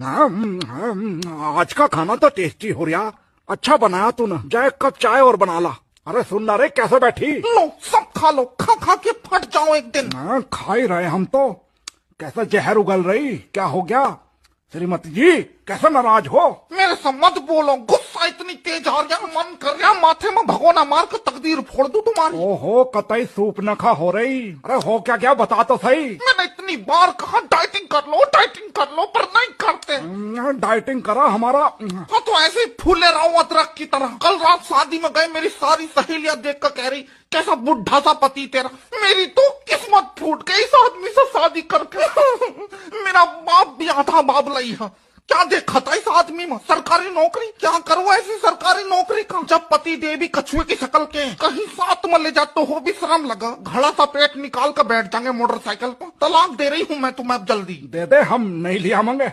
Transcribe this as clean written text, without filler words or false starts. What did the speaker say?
आज का खाना तो टेस्टी हो रहा। अच्छा बनाया तूने। जा एक कप चाय और बना ला। अरे सुन रे, कैसे बैठी? लो सब खा लो, खा खा के फट जाओ एक दिन। खा ही रहे हम तो। कैसा जहर उगल रही, क्या हो गया? श्रीमती जी कैसे नाराज हो? मेरे से मत बोलो, गुस्सा इतनी तेज आ गया, मन कर रहा माथे में भगोना मार के तकदीर फोड़ दूं तुम्हारी। ओहो, कतई सूप नखा हो रही। अरे हो क्या क्या, बता तो सही। मैंने इतनी बार कहा डाइटिंग कर लो पर नहीं करते। डाइटिंग करा हमारा। हाँ तो ऐसे ही फूले रहो अदरक की तरह। कल रात शादी में गए, मेरी सारी सहेलियां देख कर कह रही कैसा बुढ़ा सा पति तेरा। मेरी तो किस्मत फूट गई इस आदमी से शादी करके। मेरा बाप भी आधा बाबलाई है। क्या देखा था इस आदमी में? सरकारी नौकरी। क्या करूँ ऐसी सरकारी नौकरी का, जब पति दे भी कछुए की शक्ल के। कहीं साथ में ले जा तो हो भी शर्म लगा। घड़ा सा पेट निकाल कर बैठ जाएंगे मोटरसाइकिल पर। तलाक दे रही हूँ मैं तुम्हें अब जल्दी। दे दे, हम नहीं लिया मांगे।